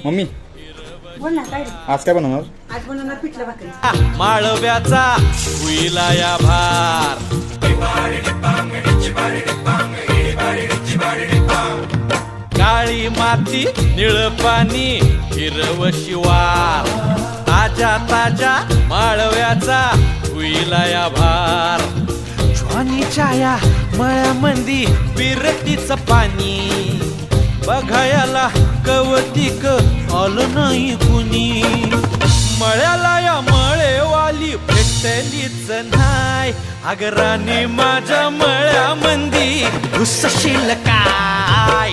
Mummy बोल ना काय रे? आज काय बनवणार? आज बनवणार पिठलं भाकरी. माळव्याचा हुईला या भार, काळी माती निळ पाणी हिरव शिवार, ताजा ताजा माळव्याचा हुईला या भार. ज्वानीच्या या मळ्यामंदी बिरतीच पाणी, बघायला कवतिक आलं नाही कुणी. मळ्याला या मळेवाली भेटलीच नाय, अगराने माझ्या मळ्यामंदी घुसशील काय.